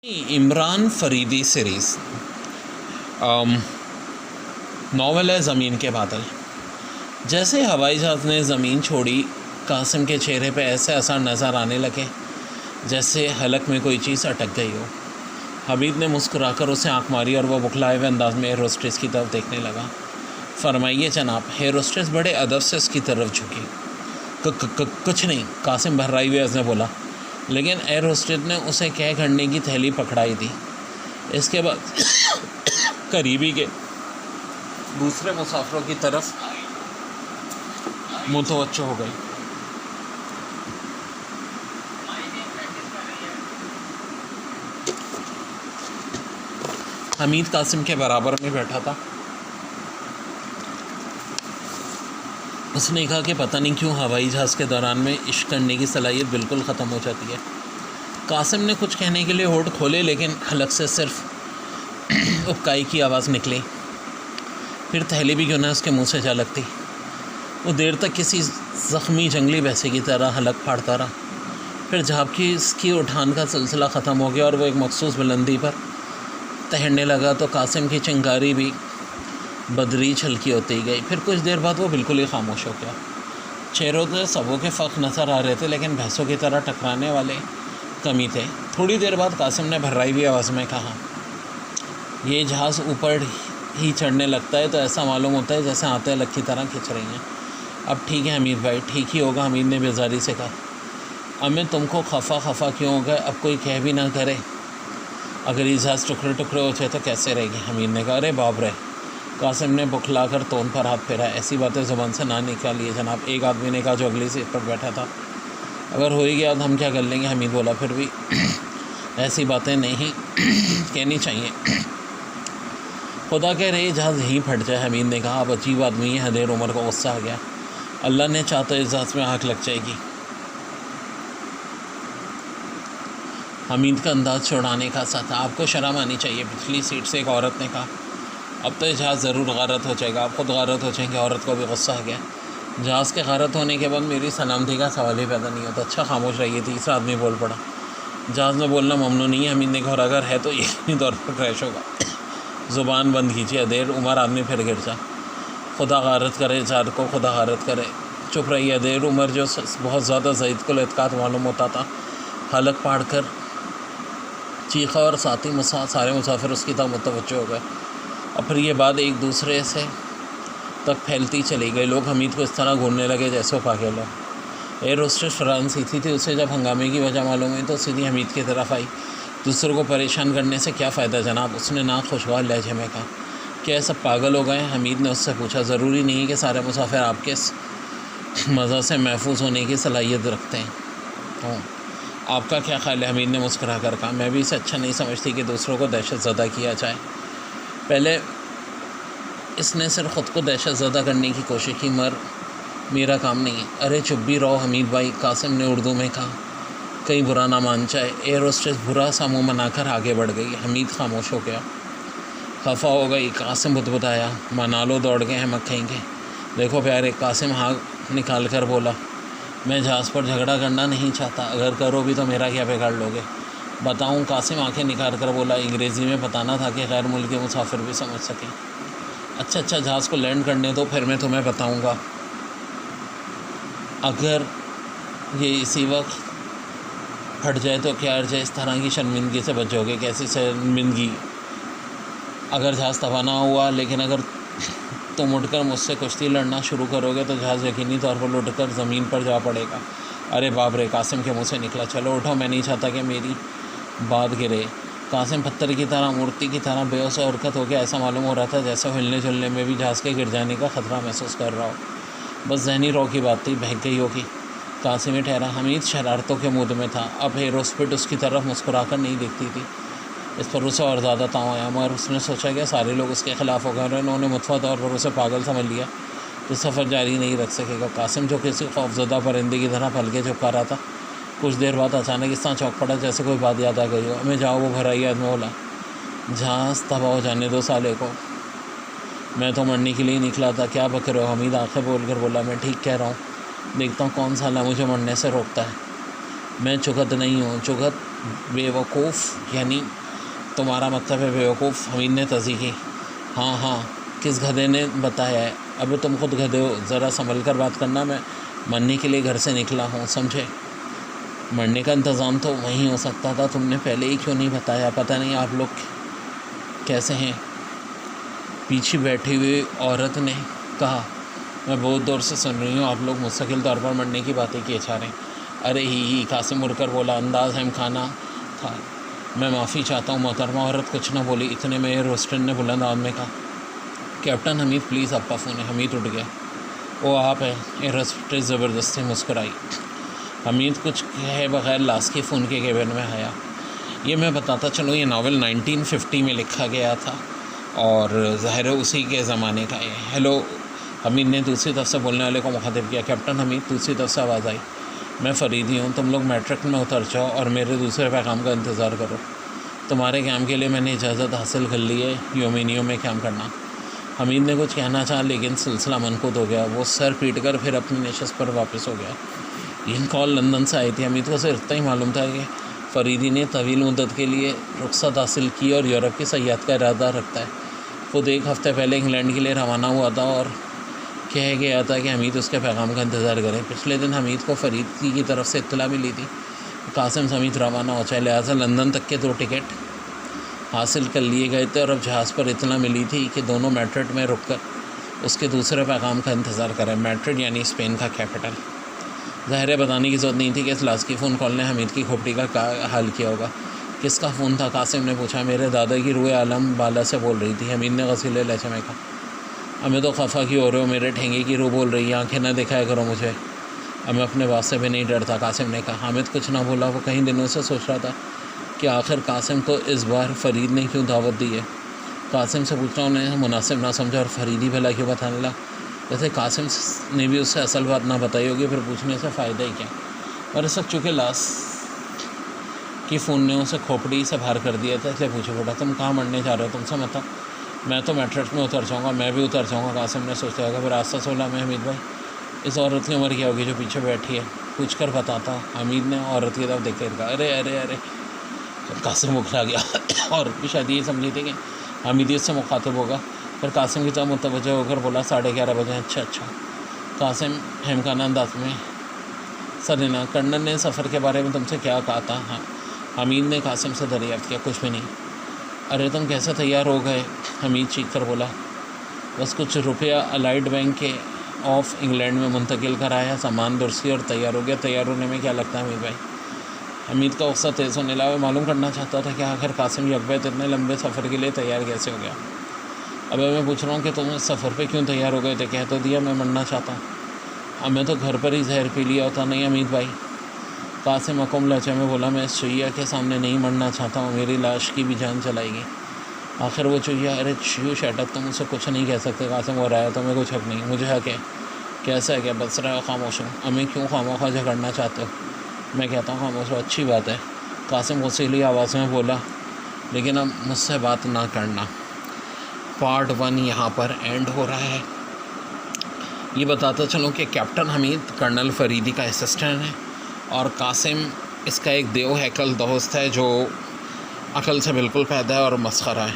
Imran Faridi series novel है ज़मीन के बादल। जैसे हवाई जहाज़ ने ज़मीन छोड़ी, कासिम के चेहरे पे ऐसे असर नज़र आने लगे जैसे हलक में कोई चीज़ अटक गई हो। हमीद ने मुस्कुराकर उसे आंख मारी और वह बुखलाए हुए अंदाज में एयर होस्टेस की तरफ देखने लगा। फरमाइए जनाब। एयर होस्टेस बड़े अदब से उसकी तरफ झुकी। कुछ नहीं, कासिम भर्राई हुए उसने बोला, लेकिन एयर होस्टेस ने उसे कह करने की थैली पकड़ाई दी। इसके बाद करीबी के दूसरे मुसाफिरों की तरफ मुतवज्जो हो गई। हमीद कासिम के बराबर में बैठा था। उसने कहा कि पता नहीं क्यों हवाई जहाज़ के दौरान में इश्क करने की सलाहियत बिल्कुल ख़त्म हो जाती है। कासिम ने कुछ कहने के लिए होठ खोले, लेकिन हलक से सिर्फ उपकाई की आवाज़ निकली। फिर थैली भी क्यों ना उसके मुंह से जा लगती। वो देर तक किसी ज़ख्मी जंगली भैंसे की तरह हलक फाड़ता रहा। फिर जबकि इसकी उठान का सिलसिला ख़त्म हो गया और वो एक मखसूस बुलंदी पर तैरने लगा, तो कासिम की चिंगारी भी बदरी छलकी होती गई। फिर कुछ देर बाद वो बिल्कुल ही खामोश हो गया। चेहरों से सबों के फ़र्क नज़र आ रहे थे, लेकिन भैंसों की तरह टकराने वाले कमी थे। थोड़ी देर बाद कासिम ने भर्राई हुई आवाज़ में कहा, ये जहाज़ ऊपर ही चढ़ने लगता है तो ऐसा मालूम होता है जैसे आते अलग की तरह खिंच रही हैं। अब ठीक है हमीद भाई, ठीक ही होगा। हमीद ने बेजारी से कहा, अब मैं तुमको खफा क्यों हो गए? अब कोई कह भी ना करे अगर ये जहाज़ टुकड़े टुकड़े हो जाए तो कैसे रहेगी? हमीद ने कहा, अरे बाप रे। कासिम ने बुखलाकर तोन पर हाथ फेरा। ऐसी बातें ज़ुबान से ना निकालिए जनाब, एक आदमी ने कहा जो अगली सीट पर बैठा था। अगर हो ही गया तो हम क्या कर लेंगे? हमीद बोला, फिर भी ऐसी बातें नहीं कहनी चाहिए। खुदा कह रही जहाज़ यहीं फट जाए। हमीद ने कहा, अब अजीब आदमी है। हदेर उमर को गुस्सा आ गया। अल्लाह ने चाहा तो इस जहाज़ में आग लग जाएगी। हमीद का अंदाज़ छुड़ाने का सा था। आपको शर्म आनी चाहिए, पिछली सीट से एक औरत ने कहा। अब तो जहाज़ ज़रूर गारत हो जाएगा, आप ख़ुद गारत हो जाएंगे। औरत को भी गुस्सा आ गया। जहाज़ के गारत होने के बाद मेरी सलामती का सवाल ही पैदा नहीं होता। अच्छा खामोश रहिए। तीसरा आदमी बोल पड़ा। जहाज़ में बोलना ममनू नहीं है। हमीद ने कहा, अगर है तो यकीनी तौर पर क्रैश होगा। ज़ुबान बंद कीजिए। देर उमर आदमी फिर गिर जा। खुदा गारत करे, जार को खुदा गारत करे। चुप रहिए। देर उमर जो बहुत ज़्यादा ज़ईद कुल एतकाद मालूम होता था, हलक फाड़ कर चीखा और सारे मुसाफिर उसकी तरफ मुतवज्जो हो गए। और फिर ये बात एक दूसरे से तक फैलती चली गई। लोग हमीद को इस तरह घूरने लगे जैसे वो पागल हो। एयर होस्टेस फ्रांसीसी थी। उसे जब हंगामे की वजह मालूम हुई तो सीधी हमीद की तरफ आई। दूसरों को परेशान करने से क्या फ़ायदा जनाब? उसने ना खुशगवार लहजे में कहा। क्या सब पागल हो गए? हमीद ने उससे पूछा। ज़रूरी नहीं है कि सारे मुसाफिर आपके मज़ा से महफूज होने की सलाहियत रखते हैं। आपका क्या ख्याल है? हमीद ने मुस्कुरा कर कहा, मैं भी इसे अच्छा नहीं समझती कि दूसरों को दहशत ज़दा किया जाए। पहले इसने सिर्फ ख़ुद को दहशत ज़दा करने की कोशिश की, मगर मेरा काम नहीं है। अरे चुप भी रहो हमीद भाई, कासिम ने उर्दू में कहा, कहीं बुरा ना मान जाए। एयर होस्टेस बुरा सा मुँह बनाकर आगे बढ़ गई। हमीद खामोश हो गया। खफा हो गई। कासिम बुदबुदाया, मना लो, दौड़ गए हैं मक्खेंगे। देखो प्यारे, कासिम हाथ निकाल कर बोला, मैं जहाज़ पर झगड़ा करना नहीं चाहता। अगर करो भी तो मेरा क्या बिगाड़ लोगे? बताऊं? कासिम आंखें निकाल कर बोला। अंग्रेज़ी में बताना था कि गैर मुल्की मुसाफिर भी समझ सकें। अच्छा, जहाज़ को लैंड करने दो, फिर मैं तुम्हें बताऊंगा। अगर ये इसी वक्त फट जाए तो क्या अर्ज है? इस तरह की शर्मिंदगी से बचोगे? कैसी शर्मिंदगी? अगर जहाज़ तबाह ना हुआ, लेकिन अगर तुम उठकर मुझसे कुश्ती लड़ना शुरू करोगे तो जहाज़ यकीनी तौर पर लुढ़कर ज़मीन पर जा पड़ेगा। अरे बाप रे, कासिम के मुंह से निकला। चलो उठो, मैं नहीं चाहता कि मेरी बात गिरे। कासिम पत्थर की तरह, मूर्ति की तरह बेहोश और हरकत हो गया। ऐसा मालूम हो रहा था जैसे हिलने जुलने में भी जहाज़ के गिर जाने का ख़तरा महसूस कर रहा हो। बस जहनी रौ की बात थी, बहक गई होगी। कासिम ही ठहरा। हमीद शरारतों के मूड में था। अब हेरोस्पिट उसकी तरफ मुस्कुरा कर नहीं देखती थी। इस पर उसे और ज़्यादा ताव आया, मगर उसने सोचा कि सारे लोग उसके ख़िलाफ़ हो गए और उन्होंने मुतफ़ा तौर पर उसे पागल समझ लिया तो सफ़र जारी नहीं रख सकेगा। कासिम जो किसी खौफज़दा परिंदे की तरह पलके झपका रहा था, कुछ देर बाद अचानक इस तरह चौंक पड़ा जैसे कोई बात याद आ गई हो। हमें जाओ, वो भराई आदमी बोला। जहाज़ तबाह हो जाने दो साले को, मैं तो मरने के लिए निकला था। क्या बक रहे हो? हमीद आंखें बोल कर बोला, मैं ठीक कह रहा हूँ। देखता हूँ कौन साला मुझे मरने से रोकता है। मैं चुगत नहीं हूँ। चुगत बेवकूफ़ यानी तुम्हारा मतलब है बेवकूफ़। हमीद ने तज़ी की। हाँ हाँ, किस गधे ने बताया है? अबे तुम खुद गधे हो, ज़रा संभल कर बात करना। मैं मरने के लिए घर से निकला हूँ, समझे? मरने का इंतज़ाम तो वहीं हो सकता था, तुमने पहले ही क्यों नहीं बताया? पता नहीं आप लोग कैसे हैं। पीछे बैठी हुई औरत ने कहा, मैं बहुत देर से सुन रही हूँ आप लोग मुस्तकिल तौर पर मरने की बातें किए जा रहे हैं। अरे ही, कासिम मुड़कर बोला। अंदाज़ हिमखाना था। मैं माफ़ी चाहता हूँ मोहतरमा। औरत कुछ न बोली। इतने में एयर होस्टेस ने बुलंद आवाज़ में कहा, कैप्टन हमीद प्लीज़, आपका फ़ोन है। हमीद उठ गया। वो आप है? एयर होस्टेस ज़बरदस्ती मुस्कुराई। हमीद कुछ कहे बगैर लास्की फ़ोन के केबिन में आया। ये मैं बताता चलूँ, ये नावल 1950 में लिखा गया था और ज़ाहिर है उसी के ज़माने का है। हेलो, हमीद ने दूसरी तरफ से बोलने वाले को मुखातिब किया। कैप्टन हमीद, दूसरी तरफ से आवाज़ आई, मैं फ़रीदी हूँ। तुम लोग मैट्रिक में उतर जाओ और मेरे दूसरे पैगाम का इंतज़ार करो। तुम्हारे काम के लिए मैंने इजाज़त हासिल कर ली है यूमिनियो में काम करना। हमीद ने कुछ कहना चाहा लेकिन सिलसिला मनक़ूद हो गया। वो सर पीट कर फिर अपनी नशस्त पर वापस हो गया। यह कॉल लंदन से आई थी। हमीद को सिर्फ इतना ही मालूम था कि फ़रीदी ने तवील मुद्दत के लिए रुख्सत हासिल की और यूरोप की सयाहत का इरादा रखता है। खुद एक हफ़्ते पहले इंग्लैंड के लिए रवाना हुआ था और कह गया था कि हमीद उसके पैगाम का इंतज़ार करें। पिछले दिन हमीद को फ़रीदी की तरफ से इत्तला मिली थी कासिम समीत रवाना हो जाए, लिहाजा लंदन तक के 2 टिकट हासिल कर लिए गए थे और अब जहाज़ पर इत्तला मिली थी कि दोनों मैड्रिड में रुककर उसके दूसरे पैगाम का इंतज़ार करें। मैड्रिड यानी स्पेन का कैपिटल। ज़ाहिर है बताने की ज़रूरत नहीं थी कि इस लास्की फ़ोन कॉल ने हमीद की खोपड़ी का क्या हाल किया होगा। किसका फ़ोन था? कासिम ने पूछा। मेरे दादा की रूह आलम बाला से बोल रही थी। हमीद ने गसीले लहजे में कहा। हमें तो खफा क्यों हो रहे हो? मेरे ठेंगे की रूह बोल रही है। आंखें न दिखाया करो मुझे। अब मैं अपने बाप से भी नहीं डरता, कासिम ने कहा। हामिद कुछ ना बोला। वो कई दिनों से सोच रहा था कि आखिर कासिम को इस बार फ़रीद ने क्यों दावत दी है। कासिम से पूछना उन्हें मुनासिब ना समझा और फ़रीदी भला क्यों बताने लगा। वैसे कासिम ने भी उससे असल बात ना बताई होगी, फिर पूछने से फ़ायदा ही क्या। और इस वक्त चूँकि लाश की फ़ोन ने उसे खोपड़ी से बाहर कर दिया था, इसलिए पूछे बेटा तुम कहाँ मरने जा रहे हो? तुमसे मतलब मैं तो मैट्रिक में उतर जाऊँगा। मैं भी उतर जाऊँगा, कासिम ने सोचा होगा। फिर आस्ता से बोला, मैं हमीद भाई, इस औरत की उम्र क्या होगी जो पीछे बैठी है? पूछ कर बताता। हमीद ने औरत की तरफ देख कर कहा, अरे अरे अरे। कासिम उखला गया। औरत भी शायद ये समझी थी कि हमीद इससे मुखातिब होगा। फिर कासिम की तरफ मुतवज्जो होकर बोला, 11:30 बजे। अच्छा अच्छा। कासिम हेमखाना अंदाज में, सरीना कर्नल ने सफ़र के बारे में तुमसे क्या कहा था? हाँ। हमीद ने कासिम से दरियाफ्त किया। कुछ भी नहीं। अरे तुम कैसे तैयार हो गए? हमीद चीख कर बोला, बस कुछ रुपया अलाइड बैंक के ऑफ इंग्लैंड में मुंतकिल कराया, सामान दुरुस्ती और तैयार हो गया। तैयार होने में क्या लगता है हमीद भाई? हमीद का गुस्सा तेज़ होने लगा। मालूम करना चाहता था कि आखिर कासिम यकबैत इतने लंबे सफ़र के लिए तैयार कैसे हो गया। अब मैं पूछ रहा हूँ कि तुम इस सफ़र पे क्यों तैयार हो गए थे? कह तो दिया मैं मरना चाहता हूँ। अब मैं तो घर पर ही जहर पी लिया होता। नहीं हमीद भाई, कासिम मकूम लहजे में बोला, मैं इस चुहिया के सामने नहीं मरना चाहता हूँ। मेरी लाश की भी जान चलाएगी आखिर वो चुहिया। अरे शू शटअप, तुम मुझसे कुछ नहीं कह सकते। कासिम हो रहा है, तुम्हें कुछ हक नहीं। मुझे हक है। कैसा है? क्या बस रहा हो? खामोश हूँ। हमें क्यों खामोखा झगड़ना चाहते हो? मैं कहता हूँ खामोश हो। अच्छी बात है, कासिम गुस्सैली आवाज़ में बोला, लेकिन अब मुझसे बात ना करना। पार्ट 1 यहाँ पर एंड हो रहा है। ये बताता चलूँ कि कैप्टन हमीद कर्नल फ़रीदी का असिस्टेंट है और कासिम इसका एक देव हैकल दोस्त है जो अकल से बिल्कुल पैदा है और मस्खरा है।